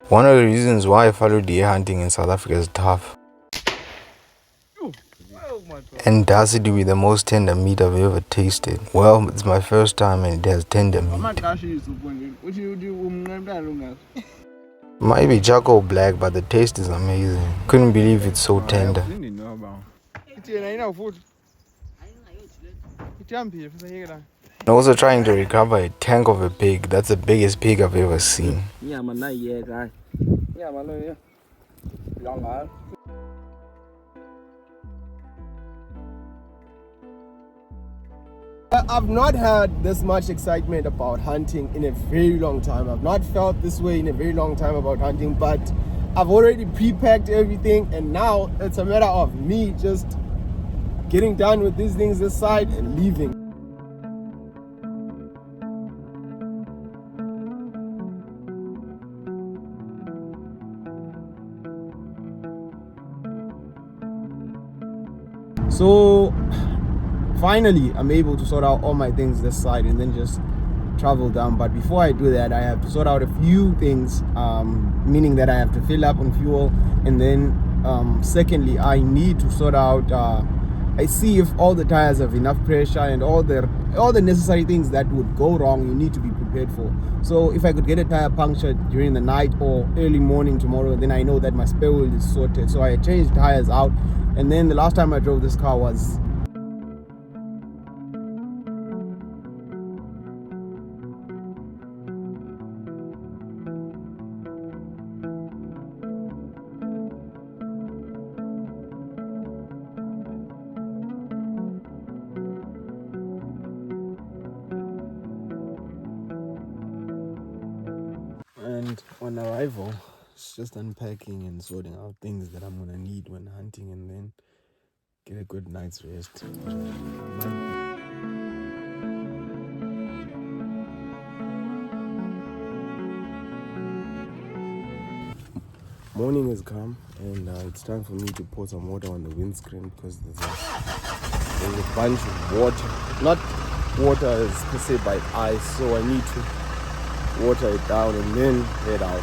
One of the reasons why fallow deer hunting in South Africa is tough. And does it with the most tender meat I've ever tasted? Well, it's my first time and it has tender meat. Might be charcoal black, but the taste is amazing. Couldn't believe it's so tender. I'm also trying to recover a tank of a pig. That's the biggest pig I've ever seen. I've not had this much excitement about hunting in a very long time. I've not felt this way in a very long time about hunting, but I've already pre-packed everything and now it's a matter of me just getting done with these things this side and leaving. So finally I'm able to sort out all my things this side and then just travel down. But before I do that, I have to sort out a few things, meaning that I have to fill up on fuel, and then secondly I need to sort out I see if all the tires have enough pressure and all the necessary things that would go wrong you need to be prepared for. So if I could get a tire punctured during the night or early morning tomorrow, then I know that my spare wheel is sorted. So I changed tires out, and then the last time I drove this car was and on arrival, it's just unpacking and sorting out things that I'm gonna need when hunting, and then get a good night's rest. Morning has come, and it's time for me to pour some water on the windscreen because there's a bunch of water. Not water as per se by ice, so I need to water it down and then head out.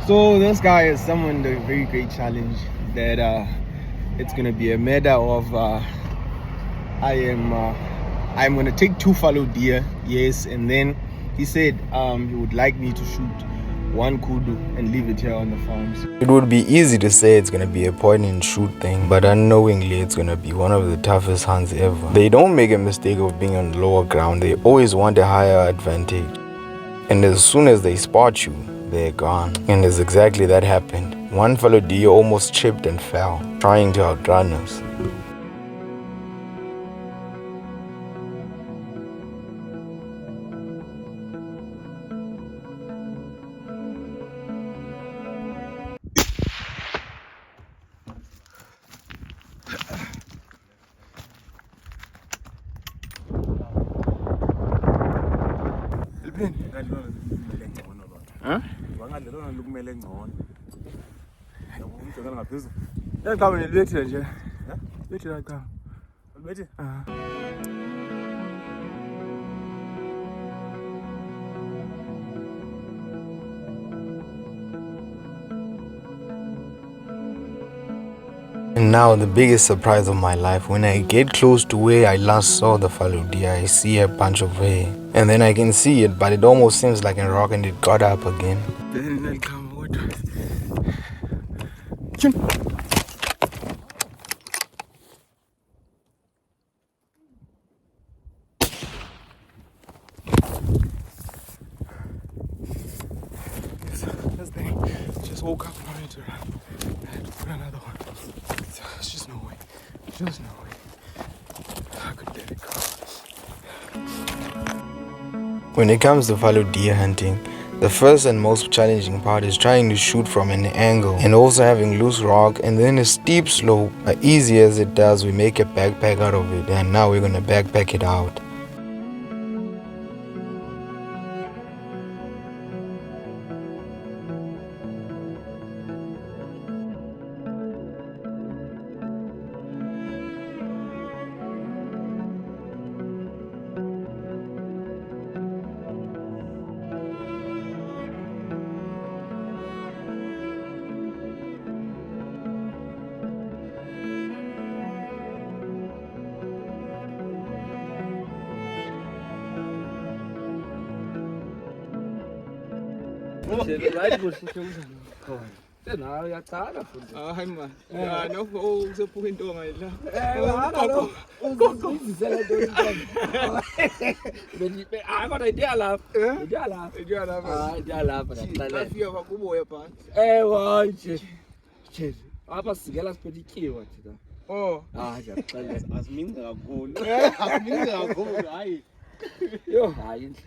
So this guy has summoned a very great challenge that it's gonna be a matter of I'm gonna take 2 fallow deer, yes, and then he said he would like me to shoot 1 kudu and leave it here on the farm. It would be easy to say it's gonna be a point and shoot thing, but unknowingly it's gonna be one of the toughest hunts ever. They don't make a mistake of being on lower ground. They always want a higher advantage, and as soon as they spot you, they're gone. And it's exactly that happened. 1 fallow deer almost tripped and fell, trying to outrun us. Huh? And now the biggest surprise of my life, when I get close to where I last saw the fallow deer, I see a bunch of hair. And then I can see it, but it almost seems like a rock and it got up again. This thing just woke up and wanted to run. I had to put another one. There's just no way. Just no way. I could let it go. When it comes to fallow deer hunting, the first and most challenging part is trying to shoot from an angle and also having loose rock and then a steep slope. As easy as it does, we make a backpack out of it, and now we're gonna backpack it out. Hayi man. Ja, nokho usephuka intonga la. Kodwa idea lapha. Idea lapha. Idea lapha. Hayi idea lapha nakuxelela. Bafika kwakuboya phansi. Hayi nje. Apha sikela siphethe ityiwa thina. Oh. Hayi ndiyakuxelela. Asimince kakhulu. Asimince kakhulu hayi. Yo hayi indle.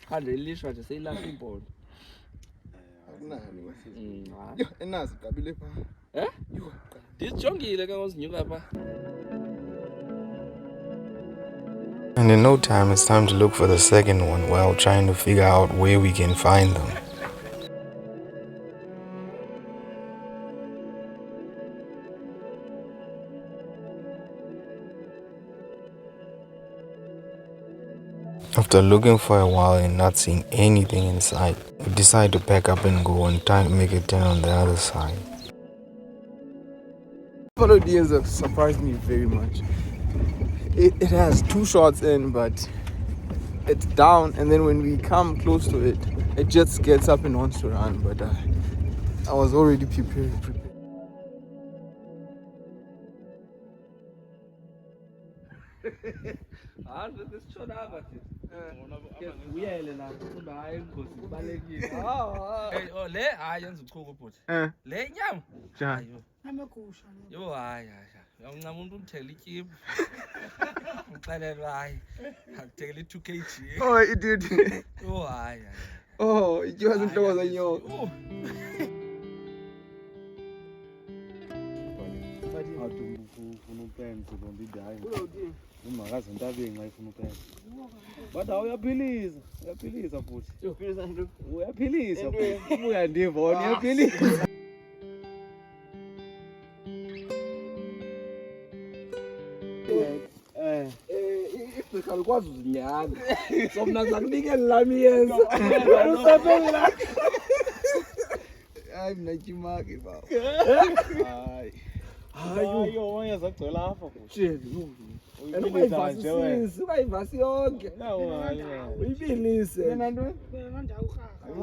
Khande ilishwa nje seyilapha impondo. Yo, enazi igabile pha. Ndijongile ke ngozinyuka pha. And in no time, it's time to look for the second one while trying to figure out where we can find them. After looking for a while and not seeing anything inside, we decide to pack up and go and try to make a turn on the other side. Fallow deers have surprised me very much. It has 2 shots in, but it's down, and then when we come close to it, it just gets up and wants to run. But I was already prepared. Sisitshona apha thina. Uyele lapho kuba hayi ingozi kubalekile. Oh le hayi yenza uchuku bhuti. Le nyama. Njani? Amagusha. Yo hayi. Uyancama umuntu umthela ityipu. Uxelelwa hayi. Akuthekela i2 kg. Oh, it did. Yo hayi. Oh, it wasn't close on you. Ufuna upenzi lo mbidi hayi. Umakazi entabeni xa ifuna upenzi. Kodwa uyaphilisa futhi. Uyaphilisa. Ubuya ndiva wona uyaphilisa. Igqirha likwazi uzinyanga. So mna ndizakunikela lami iyeza. Usaphelile. Hayi mina tyimaki baba. Hayi mayeza agcwela apha futhi. Ungayivasi yonke. Uyibilise. Yena ndawo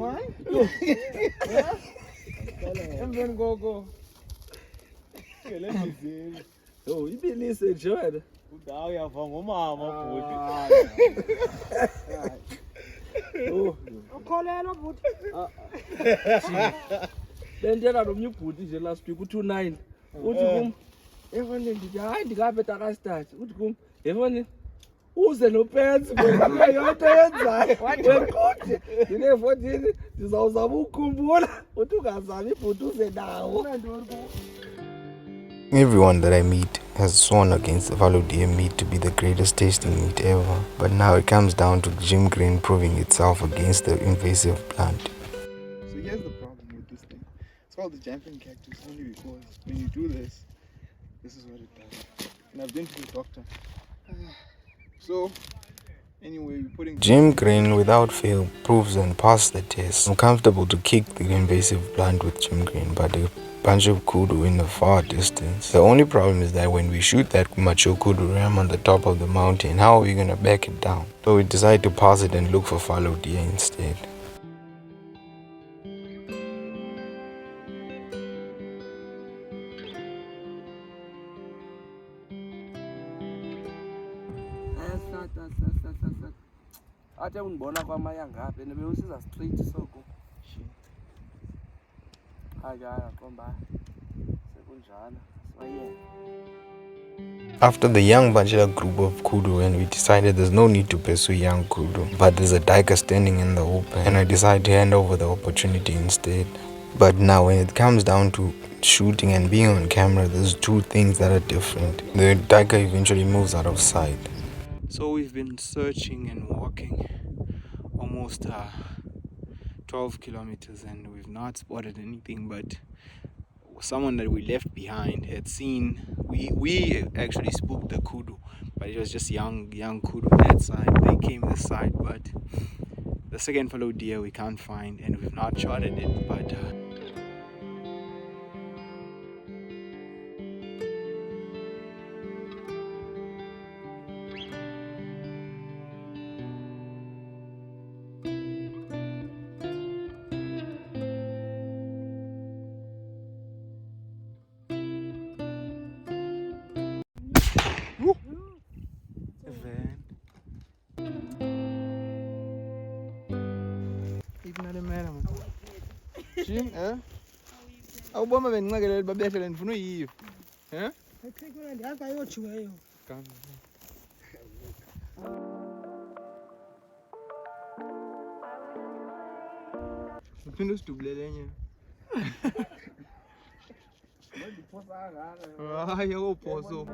Hayi. Emveni koko. Ngele mizini. Yo ibilise nje wena. Udawu yava ngomama bhuti. ukholelwa bhuti. Bendiyela nomnye ubhuti nje last week u29. Uthi kum efoni ndithi hayi ndikaphetha akastart. Uthi kum efoni uze nopensi ngoba yonke yenzayo. Wekuthi ndine14 ndizawuzama ukukhumbula. Uthi ungazami ibhuti uze nawo. Everyone that I meet has sworn against the fallow deer meat to be the greatest tasting meat ever, but now it comes down to Jim Green proving itself against the invasive plant. So here's the problem with this thing. It's called the jumping cactus only because when you do this is what it does. And I've been to the doctor. So anyway, we're putting Jim Green, without fail, proves and passes the test. I'm comfortable to kick the invasive plant with Jim Green, but a bunch of kudu in the far distance. The only problem is that when we shoot that mature kudu ram on the top of the mountain, how are we gonna back it down? So we decide to pass it and look for fallow deer instead. Athe undibona kwamayanga apha ene bewusiza straight soko. Hayi hayi aqomba sekunjalo. Sibayeke. After the young bachelor group of kudu, and we decided there's no need to pursue young kudu, but there's a diker standing in the open, and I decided to hand over the opportunity instead. But now when it comes down to shooting and being on camera, there's two things that are different. The diker eventually moves out of sight. So we've been searching and walking almost 12 kilometers, and we've not spotted anything, but someone that we left behind had seen. We actually spooked the kudu, but it was just young kudu that side. They came this side, but the second fellow deer we can't find, and we've not shotted it, but Jim, awubona bendinqakelele babethele ndifuna uyiva. ekhekela ndiyazi ayojiweyo uphinde usidubulele enye. Hayi akophoso.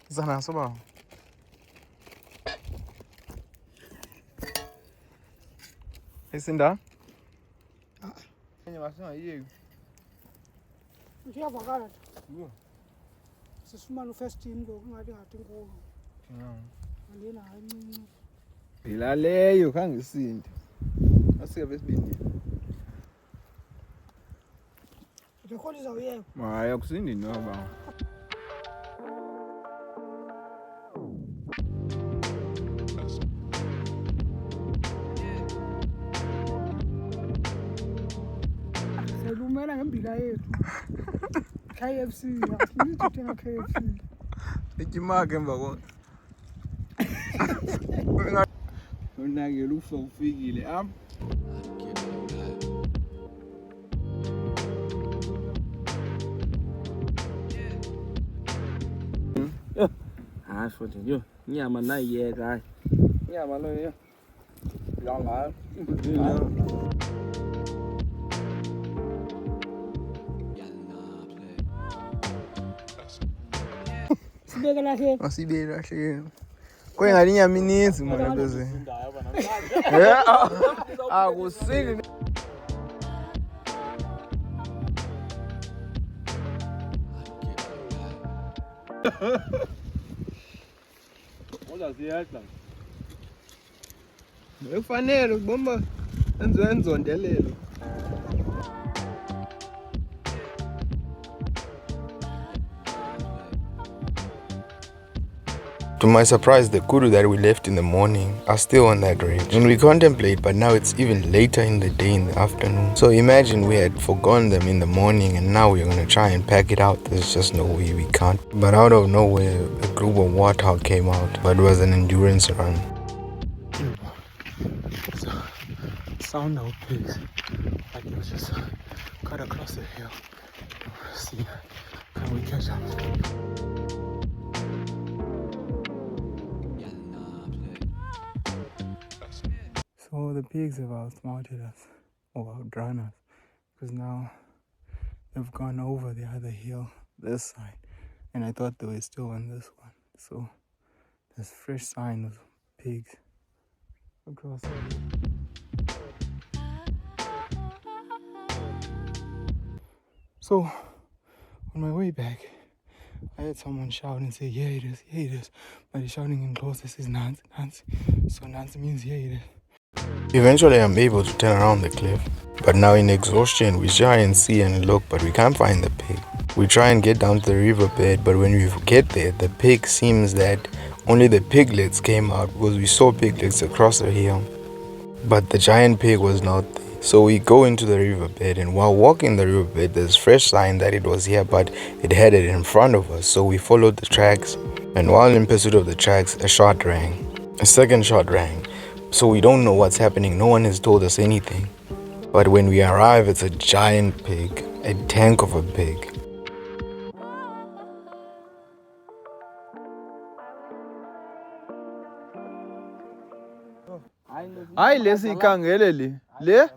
Zanaso ba? Isinda? Enye wasingayiyo. siyavakala sisifumana u-first team ngoku ngathi ngathi nkulu andina hayi ncinci Ilaleyo khange isinde. Asike besibindi. rekhodi izawuyeka Hayi akusindi noba. selumela ngembila yethu KFC asifuni uthenga KFC Ikimake emva konke. Unakela ufa ufikile am. hayi futhi yo inyama nayiyeka hayi inyama loyo yanga sibeke lahle Masibele kahle. Kwengathi inyama ininzi manje bese. Akusindi. Uzasiyedla. Ekufanele ubomba enziwe enzondelelo. to my surprise, the kudu that we left in the morning are still on that ridge. And we contemplate, but now it's even later in the day, in the afternoon. So imagine we had forgotten them in the morning and now we're gonna try and pack it out. There's just no way we can't. But out of nowhere, a group of warthog came out, but it was an endurance run. Sound of pigs. Like it was just cut across the hill. See, can we catch up? So the pigs have outsmarted us, or outrun us, because now they've gone over the other hill, this side, and I thought they were still on this one. So there's fresh sign of pigs across the hill. So on my way back, I heard someone shout and say, "Yeah, it is, yeah, it is." But he's shouting in close, it says Nancy, Nancy. So Nancy means yeah, it is. Eventually, I'm able to turn around the cliff. But now in exhaustion, we try and see and look, but we can't find the pig. We try and get down to the riverbed, but when we get there, the pig seems that only the piglets came out because we saw piglets across the hill. But the giant pig was not there. So we go into the riverbed, and while walking the riverbed, there's fresh sign that it was here, but it headed in front of us. So we followed the tracks, and while in pursuit of the tracks, a shot rang. A second shot rang. So we don't know what's happening. No one has told us anything. But when we arrive, it's a giant pig, a tank of a pig. Hayi lesikhangele le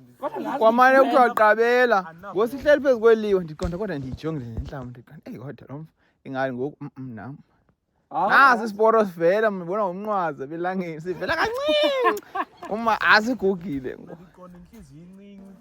kwamane kuthiwa qabela ngosihleli phezu kweliwa ndiqonda kodwa ndiyijongile nentlama ndiqonda kodwa lo ingani ngoku nam nasi isiporo sivela mbona ngomnqwazi belangeni sivela kancinci uma asigugile Ndiqonda inhliziyo incinci.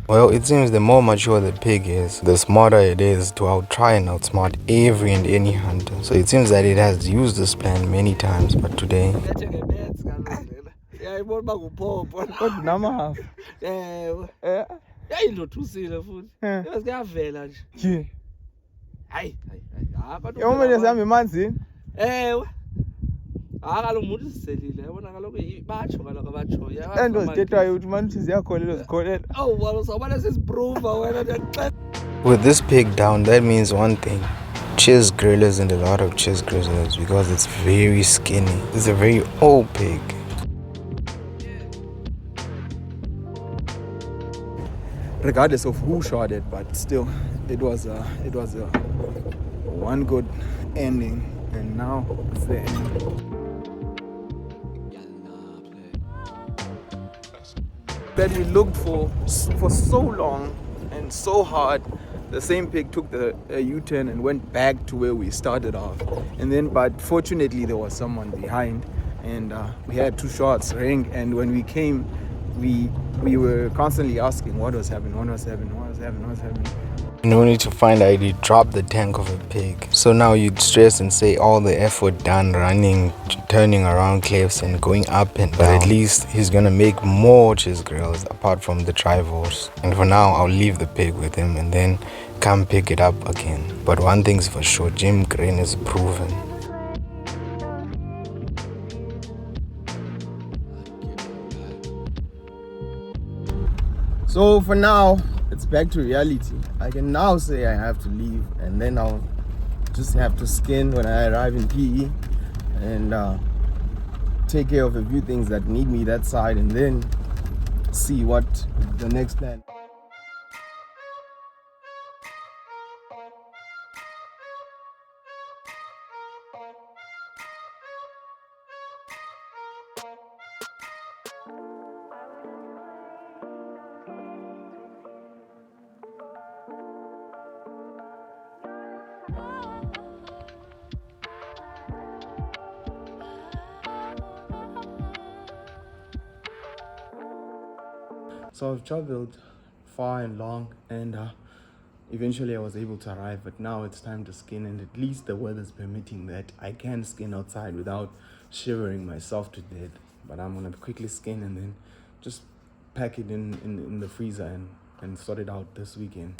Well, it seems the more mature the pig is, the smarter it is to outtry and outsmart every and any hunter. So it seems that it has used this plan many times, but today... kodwa namahafu yayindothusile futhi kuyavela nje hayi yomene sihamba emanzini ewe kaloku umuntu siselile yabona kaloku batsho kaloku abatsho ento zithethwayo uthi manje uthi ziyakholela zikholela uzawubana sesiprova wena ndiyakuxela. With this pig down, that means one thing. Cheese grill isn't a lot of cheese grizzlers because it's very skinny. It's a very old pig. Regardless of who shot it, but still it was a one good ending, and now it's the end. That we looked for so long and so hard. The same pig took the U-turn and went back to where we started off, and then but fortunately there was someone behind, and we had two shots ring, and when we came we were constantly asking what was happening. And only to find out he dropped the tank of a pig. So now you'd stress and say all the effort done running, turning around cliffs and going up and down. But at least he's gonna make more cheese grills apart from the trivals. And for now, I'll leave the pig with him and then come pick it up again. But one thing's for sure, Jim Green is proven. So for now, it's back to reality. I can now say I have to leave, and then I'll just have to skin when I arrive in PE and take care of a few things that need me that side, and then see what the next plan. So I've traveled far and long, and eventually I was able to arrive, but now it's time to skin, and at least the weather's permitting that I can skin outside without shivering myself to death. But I'm gonna quickly skin and then just pack it in the freezer and sort it out this weekend.